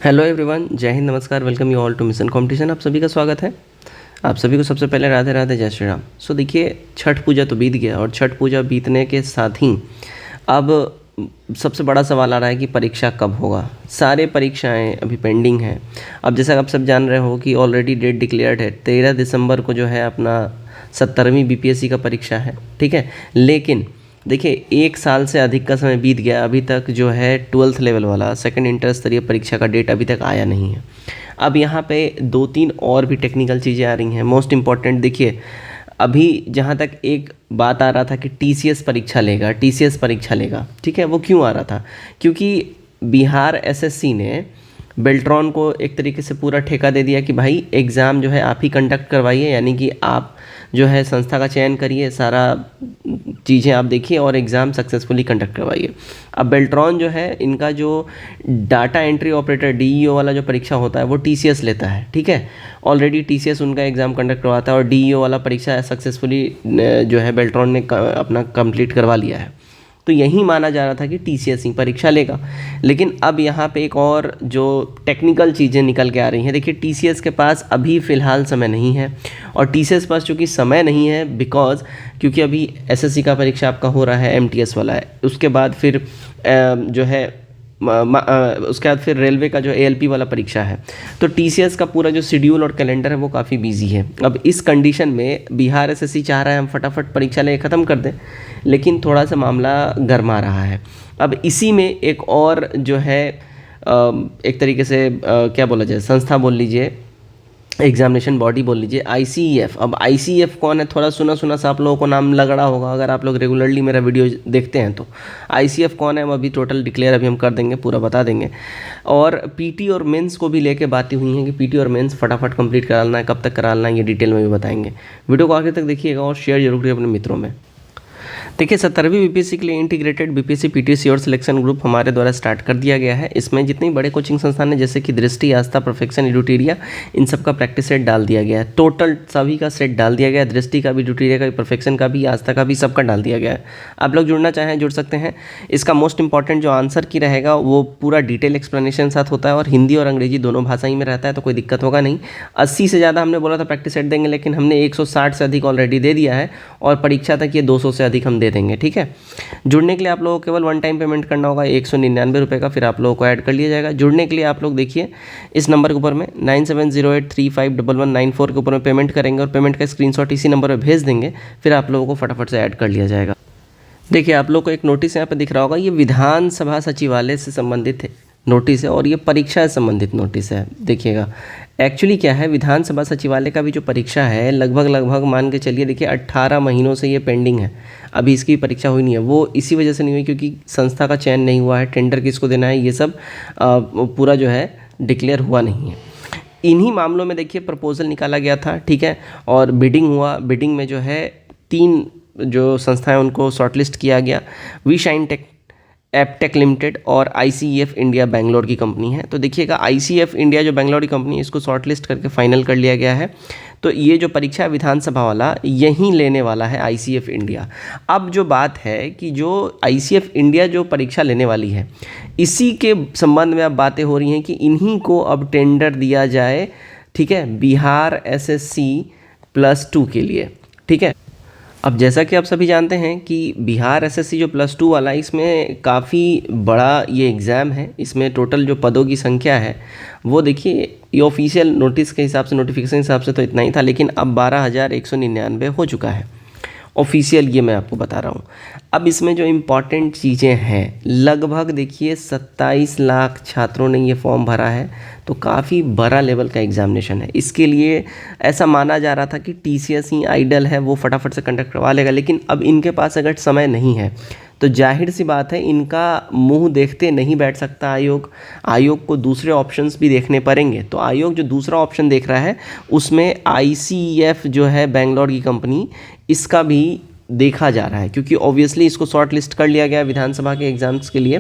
Hello everyone, जय हिंद, नमस्कार, welcome you all to mission competition. आप सभी का स्वागत है। आप सभी को सबसे पहले राधे राधे, जय श्री राम। सो देखिए, छठ पूजा तो बीत गया और छठ पूजा बीतने के साथ ही अब सबसे बड़ा सवाल आ रहा है कि परीक्षा कब होगा। सारे परीक्षाएं अभी पेंडिंग हैं। अब जैसा आप सब जान रहे हो कि ऑलरेडी डेट डिक्लेयर्ड है, 13 दिसंबर को जो है अपना 70वीं बीपीएससी का परीक्षा है, ठीक है। लेकिन देखिए, 1 साल से अधिक का समय बीत गया, अभी तक जो है 12th लेवल वाला सेकंड इंटर स्तरीय परीक्षा का डेट अभी तक आया नहीं है। अब यहाँ पे 2-3 और भी टेक्निकल चीज़ें आ रही हैं। मोस्ट इम्पॉर्टेंट देखिए, अभी जहाँ तक एक बात आ रहा था कि टीसीएस परीक्षा लेगा, टीसीएस परीक्षा लेगा, ठीक है। वो क्यों आ रहा था? क्योंकि बिहार एसएससी ने बेल्ट्रॉन को एक तरीके से पूरा ठेका दे दिया कि भाई एग्ज़ाम जो है आप ही कंडक्ट करवाइए, यानी कि आप जो है संस्था का चयन करिए, सारा चीज़ें आप देखिए और एग्ज़ाम सक्सेसफुली कंडक्ट करवाइए। अब बेल्ट्रॉन जो है, इनका जो डाटा एंट्री ऑपरेटर डीईओ वाला जो परीक्षा होता है वो टीसीएस लेता है, ठीक है। ऑलरेडी टीसीएस उनका एग्ज़ाम कंडक्ट करवाता है और डीईओ वाला परीक्षा सक्सेसफुली जो है बेल्ट्रॉन ने अपना कंप्लीट करवा लिया है। तो यही माना जा रहा था कि टीसीएस ही परीक्षा लेगा। लेकिन अब यहाँ पे एक और जो टेक्निकल चीज़ें निकल के आ रही हैं। देखिए, टीसीएस के पास अभी फ़िलहाल समय नहीं है, और टीसीएस पास चूँकि समय नहीं है क्योंकि अभी एसएससी का परीक्षा आपका हो रहा है, एमटीएस वाला है, उसके बाद फिर जो है उसके बाद फिर रेलवे का जो एएलपी वाला परीक्षा है। तो टीसीएस का पूरा जो शेड्यूल और कैलेंडर है वो काफ़ी बिजी है। अब इस कंडीशन में बिहार एसएससी चाह रहा है हम फटाफट परीक्षा ले ख़त्म कर दें, लेकिन थोड़ा सा मामला गर्मा रहा है। अब इसी में एक और जो है एक तरीके से क्या बोला जाए, संस्था बोल लीजिए, एग्जामिनेशन बॉडी बोल लीजिए, आईसीईएफ। अब आईसीईएफ कौन है? थोड़ा सुना सुना सा आप लोगों को नाम लग रहा होगा अगर आप लोग रेगुलरली मेरा वीडियो देखते हैं तो। आईसीईएफ कौन है? हम अभी टोटल डिक्लेयर अभी हम कर देंगे, पूरा बता देंगे। और पीटी और मेंस को भी लेके बातें हुई हैं कि पीटी और मेंस फटाफट कंप्लीट कराना है, कब तक कराना है, ये डिटेल में भी बताएंगे। वीडियो को आगे तक देखिएगा और शेयर जरूर करिए अपने मित्रों में। देखिए, 70वीं बीपीएससी के लिए इंटीग्रेटेड बीपीएससी पीटीसी और सिलेक्शन ग्रुप हमारे द्वारा स्टार्ट कर दिया गया है। इसमें जितने बड़े कोचिंग संस्थान हैं जैसे कि दृष्टि, आस्था, परफेक्शन, एडुटेरिया, इन सब का प्रैक्टिस सेट डाल दिया गया है। टोटल सभी का सेट डाल दिया गया है, दृष्टि का भी, एडुटेरिया का भी, परफेक्शन का भी, आस्था का भी, सबका डाल दिया गया है। आप लोग जुड़ना चाहें जुड़ सकते हैं। इसका मोस्ट इंपॉर्टेंट जो आंसर की रहेगा वो पूरा डिटेल एक्सप्लेनेशन साथ होता है और हिंदी और अंग्रेजी दोनों भाषा ही में रहता है, तो कोई दिक्कत होगा नहीं। 80 से ज़्यादा हमने बोला था प्रैक्टिस सेट देंगे, लेकिन हमने 160 से अधिक ऑलरेडी दे दिया है और परीक्षा तक ये 200 से अधिक हम दे देंगे, ठीक है। जुड़ने के लिए आप लोगों को केवल 1 टाइम पेमेंट करना होगा 199 रुपये का, फिर आप लोगों को ऐड कर लिया जाएगा। जुड़ने के लिए आप लोग देखिए इस नंबर के ऊपर में 9708351194 के ऊपर में पेमेंट करेंगे और पेमेंट का स्क्रीनशॉट इसी नंबर पर भेज देंगे, फिर आप लोगों को फटाफट से ऐड कर लिया जाएगा। देखिए, आप लोग को एक नोटिस यहाँ पे दिख रहा होगा, ये विधानसभा सचिवालय से संबंधित नोटिस है और ये परीक्षा से संबंधित नोटिस है। देखिएगा, एक्चुअली क्या है, विधानसभा सचिवालय का भी जो परीक्षा है लगभग मान के चलिए, देखिए 18 महीनों से ये पेंडिंग है, अभी इसकी परीक्षा हुई नहीं है। वो इसी वजह से नहीं हुई क्योंकि संस्था का चयन नहीं हुआ है, टेंडर किसको देना है, ये सब पूरा जो है डिक्लेयर हुआ नहीं है। इन्हीं मामलों में देखिए प्रपोजल निकाला गया था, ठीक है, और बिडिंग हुआ। बिडिंग में जो है 3 जो संस्थाएं उनको शॉर्टलिस्ट किया गया, V Shine Tech, Aptech limited और आईसीईएफ इंडिया बेंगलोर की कंपनी है। तो देखिएगा, आईसीईएफ इंडिया जो बेंगलोर की कंपनी है, इसको शॉर्टलिस्ट करके फाइनल कर लिया गया है। तो ये जो परीक्षा है विधानसभा वाला, यहीं लेने वाला है आईसीईएफ इंडिया। अब जो बात है कि जो आईसीईएफ इंडिया जो परीक्षा लेने वाली है, इसी के संबंध में अब बातें हो रही हैं कि इन्हीं को अब टेंडर दिया जाए, ठीक है, बिहार एसएससी +2 के लिए, ठीक है। अब जैसा कि आप सभी जानते हैं कि बिहार एसएससी जो +2 वाला, इसमें काफ़ी बड़ा ये एग्ज़ाम है। इसमें टोटल जो पदों की संख्या है वो देखिए, ये ऑफिशियल नोटिस के हिसाब से, नोटिफिकेशन के हिसाब से तो इतना ही था, लेकिन अब 12,199 हो चुका है ऑफिशियल, ये मैं आपको बता रहा हूँ। अब इसमें जो इम्पॉर्टेंट चीज़ें हैं, लगभग देखिए 27 लाख छात्रों ने ये फॉर्म भरा है, तो काफ़ी बड़ा लेवल का एग्जामिनेशन है। इसके लिए ऐसा माना जा रहा था कि टीसीएस ही आइडल है, वो फटाफट से कंडक्ट करवा लेगा, लेकिन अब इनके पास अगर समय नहीं है तो जाहिर सी बात है इनका मुंह देखते नहीं बैठ सकता आयोग। आयोग को दूसरे ऑप्शंस भी देखने पड़ेंगे। तो आयोग जो दूसरा ऑप्शन देख रहा है उसमें आईसीईएफ जो है बेंगलोर की कंपनी, इसका भी देखा जा रहा है, क्योंकि ऑब्वियसली इसको शॉर्ट लिस्ट कर लिया गया विधानसभा के एग्ज़ाम्स के लिए।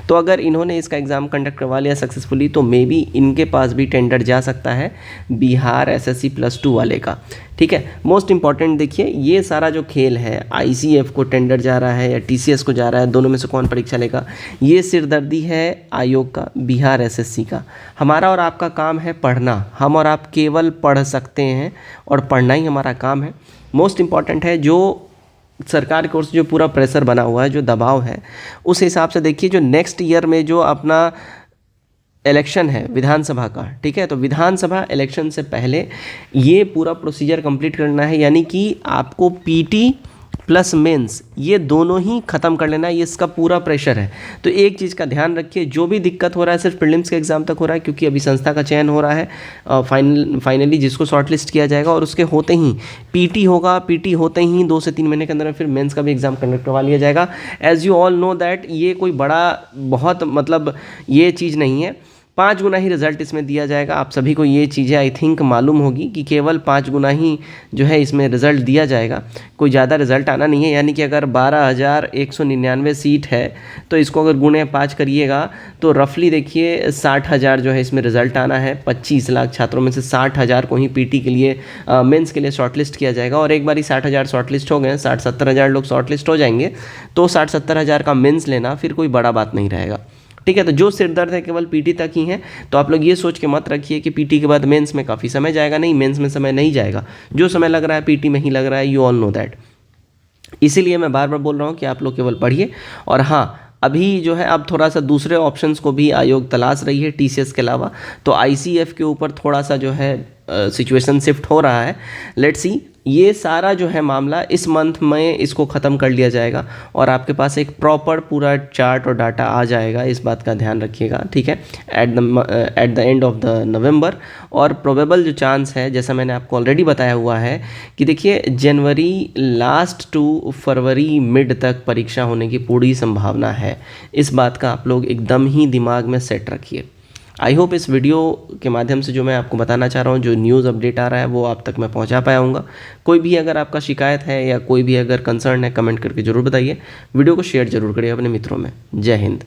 तो अगर इन्होंने इसका एग्ज़ाम कंडक्ट करवा लिया सक्सेसफुली तो मे बी इनके पास भी टेंडर जा सकता है बिहार एसएससी +2 वाले का। ठीक है, मोस्ट इंपॉर्टेंट देखिए, ये सारा जो खेल है, आईसीएफ को टेंडर जा रहा है या टीसीएस को जा रहा है, दोनों में से कौन परीक्षा लेगा, ये सिरदर्दी है आयोग का, बिहार एसएससी का। हमारा और आपका काम है पढ़ना, हम और आप केवल पढ़ सकते हैं और पढ़ना ही हमारा काम है। मोस्ट इंपॉर्टेंट है जो सरकार की ओर से जो पूरा प्रेशर बना हुआ है, जो दबाव है, उस हिसाब से देखिए जो नेक्स्ट ईयर में जो अपना इलेक्शन है विधानसभा का, ठीक है, तो विधानसभा इलेक्शन से पहले ये पूरा प्रोसीजर कंप्लीट करना है, यानी कि आपको पीटी प्लस मेंस ये दोनों ही ख़त्म कर लेना है, ये इसका पूरा प्रेशर है। तो एक चीज़ का ध्यान रखिए, जो भी दिक्कत हो रहा है सिर्फ प्रीलिम्स के एग्ज़ाम तक हो रहा है, क्योंकि अभी संस्था का चयन हो रहा है फाइनली जिसको शॉर्टलिस्ट किया जाएगा, और उसके होते ही पीटी होगा, पीटी होते ही 2 से 3 महीने के अंदर फिर मेंस का भी एग्ज़ाम कंडक्ट करवा लिया जाएगा। As you all know that ये कोई बड़ा बहुत मतलब ये चीज़ नहीं है, 5 गुना ही रिज़ल्ट इसमें दिया जाएगा। आप सभी को ये चीज़ें आई थिंक मालूम होगी कि केवल 5 गुना ही जो है इसमें रिज़ल्ट दिया जाएगा, कोई ज़्यादा रिज़ल्ट आना नहीं है। यानी कि अगर 12,199 सीट है तो इसको अगर गुणे 5 करिएगा तो रफली देखिए 60,000 जो है इसमें रिज़ल्ट आना है। 25 लाख छात्रों में से 60,000 को ही पीटी के लिए मेंस के लिए शॉर्टलिस्ट किया जाएगा, और एक बार ही 60,000 शॉर्टलिस्ट हो गए, 60-70,000 लोग शॉर्टलिस्ट हो जाएंगे, तो 60-70,000 का मेंस लेना फिर कोई बड़ा बात नहीं रहेगा। ठीक है, तो जो सिरदर्द है केवल पीटी तक ही है, तो आप लोग ये सोच के मत रखिए कि पीटी के बाद मेंस में काफ़ी समय जाएगा। नहीं, मेंस में समय नहीं जाएगा, जो समय लग रहा है पीटी में ही लग रहा है, यू ऑल नो दैट। इसीलिए मैं बार बार बोल रहा हूँ कि आप लोग केवल पढ़िए। और हाँ, अभी जो है अब थोड़ा सा दूसरे ऑप्शंस को भी आयोग तलाश रही है टीसीएस के अलावा, तो आईसीएफ के ऊपर थोड़ा सा जो है सिचुएशन शिफ्ट हो रहा है। लेट्स सी, ये सारा जो है मामला इस मंथ में इसको ख़त्म कर लिया जाएगा और आपके पास एक प्रॉपर पूरा चार्ट और डाटा आ जाएगा, इस बात का ध्यान रखिएगा। ठीक है, at the end of the नवंबर। और प्रोबेबल जो चांस है, जैसा मैंने आपको ऑलरेडी बताया हुआ है कि देखिए जनवरी लास्ट टू फरवरी मिड तक परीक्षा होने की पूरी संभावना है। इस बात का आप लोग एकदम ही दिमाग में सेट रखिए। आई होप इस वीडियो के माध्यम से जो मैं आपको बताना चाह रहा हूँ, जो न्यूज़ अपडेट आ रहा है वो आप तक मैं पहुँचा पाया हूँगा। कोई भी अगर आपका शिकायत है या कोई भी अगर कंसर्न है, कमेंट करके ज़रूर बताइए। वीडियो को शेयर ज़रूर करिए अपने मित्रों में। जय हिंद।